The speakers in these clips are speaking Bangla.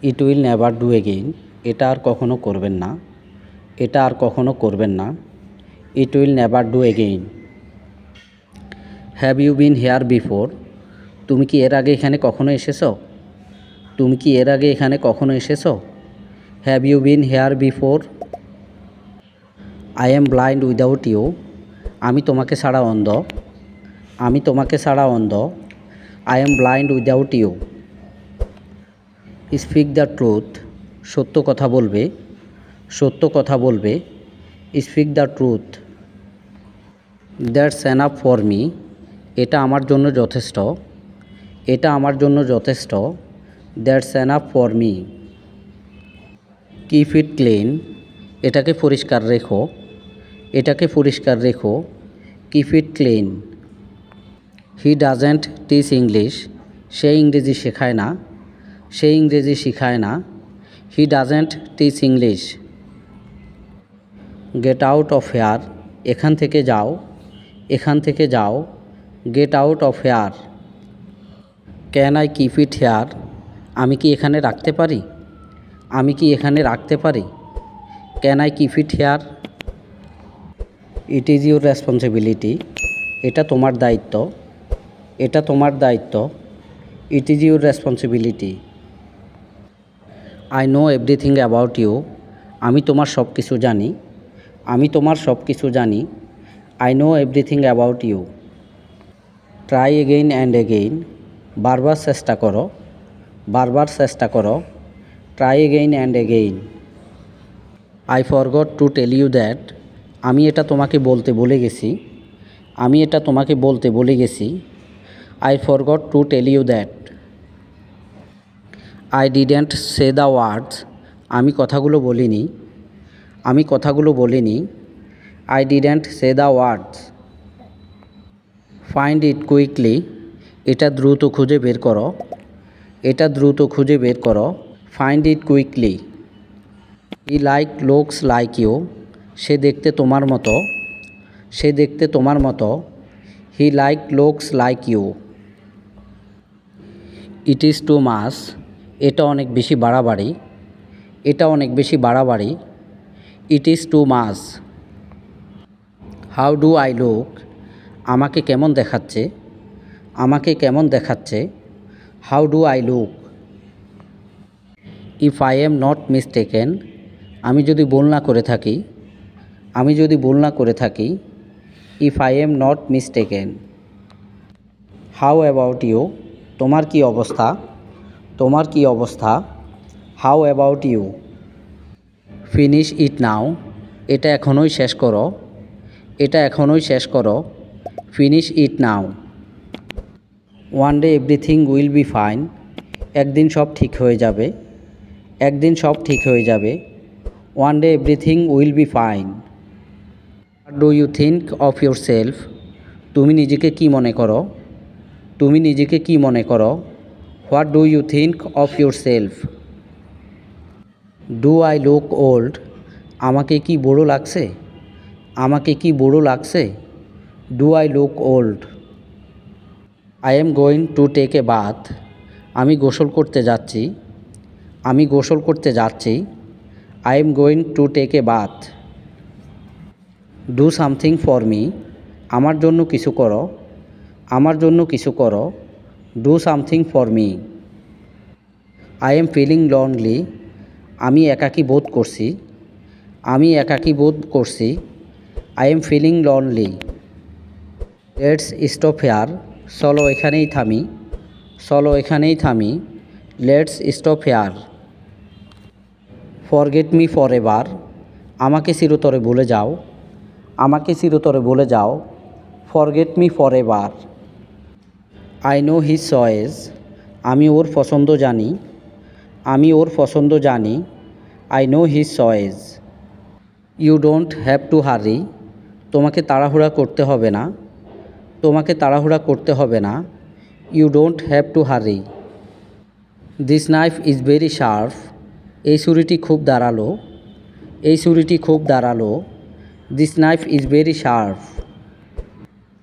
It will never do again, এটা আর কখনো করবেন না, এটা আর কখনো করবেন না। It will never do again. Have you been here before, তুমি কি এর আগে এখানে কখনো এসেছো? তুমি কি এর আগে এখানে কখনো এসেছো? Have you been here before. I am blind without you, আমি তোমাকে ছাড়া অন্ধ, আমি তোমাকে ছাড়া অন্ধ। I am blind without you. Speak the truth, সত্য কথা বলবে, সত্য কথা বলবে। Speak the truth. That's enough for me, এটা আমার জন্য যথেষ্ট, এটা আমার জন্য যথেষ্ট। That's enough for me. Keep it clean, এটাকে পরিষ্কার রেখো, এটাকে পরিষ্কার রেখো। Keep it clean. He doesn't teach English, সে ইংরেজি শেখায় না, সে ইংরেজি শেখায় না। He doesn't teach English. Get out of here, এখান থেকে যাও, এখান থেকে যাও। Get out of here. Can I keep it here, আমি কি এখানে রাখতে পারি, আমি কি এখানে রাখতে পারি। Can I keep it here. It is your responsibility, এটা তোমার দায়িত্ব, এটা তোমার দায়িত্ব। It is your responsibility. I know everything about you, আমি তোমার সব কিছু জানি, আমি তোমার সব কিছু জানি। I know everything about you. Try again and again, বারবার চেষ্টা করো, বারবার চেষ্টা করো। Try again and again. I forgot to tell you that, আমি এটা তোমাকে বলতে ভুলে গেছি, আমি এটা তোমাকে বলতে ভুলে গেছি। I forgot to tell you that. I didn't say the words, আমি কথাগুলো বলিনি, আমি কথাগুলো বলিনি। I didn't say the words. Find it quickly, এটা দ্রুত খুঁজে বের করো, এটা দ্রুত খুঁজে বের করো। Find it quickly. He like looks like you, সে দেখতে তোমার মতো, সে দেখতে তোমার মতো। He like looks like you. It is too much, এটা অনেক বেশি বাড়াবাড়ি, এটা অনেক বেশি বাড়াবাড়ি। It is too much. How do I look, আমাকে কেমন দেখাচ্ছে, আমাকে কেমন দেখাচ্ছে। How do I look. If I am not mistaken, আমি যদি ভুল না করে থাকি, আমি যদি ভুল না করে থাকি। If I am not mistaken. How about you, তোমার কি অবস্থা, তোমার কি অবস্থা। How about you. Finish it now, এটা এখনই শেষ করো, এটা এখনই শেষ করো। Finish it now. One day everything will be fine, একদিন সব ঠিক হয়ে যাবে, একদিন সব ঠিক হয়ে যাবে। One day everything will be fine. What do you think of yourself, তুমি নিজেকে কি মনে করো, তুমি নিজেকে কি মনে করো। What do you think of yourself. Do I look old, আমাকে কি বুড়ো লাগছে, আমাকে কি বুড়ো লাগছে। Do I look old. I am going to take a bath, আমি গোসল করতে যাচ্ছি, আমি গোসল করতে যাচ্ছি। I am going to take a bath. Do something for me, আমার জন্য কিছু করো, আমার জন্য কিছু করো। Do something for me. I am feeling lonely, আমি একাকী বোধ করছি, আমি একাকী বোধ করছি। I am feeling lonely. Let's stop here, চলো এখানেই থামি, চলো এখানেই থামি। Let's stop here. Forget me forever, আমাকে চিরতরে ভুলে যাও, আমাকে চিরতরে ভুলে যাও। Forget me forever. I know his choice, আমি ওর পছন্দ জানি, আমি ওর পছন্দ জানি। I know his choice. You don't have to hurry, তোমাকে তাড়াহুড়া করতে হবে না, তোমাকে তাড়াহুড়া করতে হবে না। You don't have to hurry. This knife is very sharp, এই ছুরিটি খুব ধারালো, এই ছুরিটি খুব ধারালো। This knife is very sharp.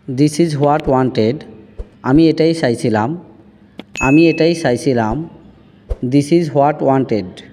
This is what wanted, আমি এটাই চাইছিলাম, আমি এটাই চাইছিলাম। This is what wanted.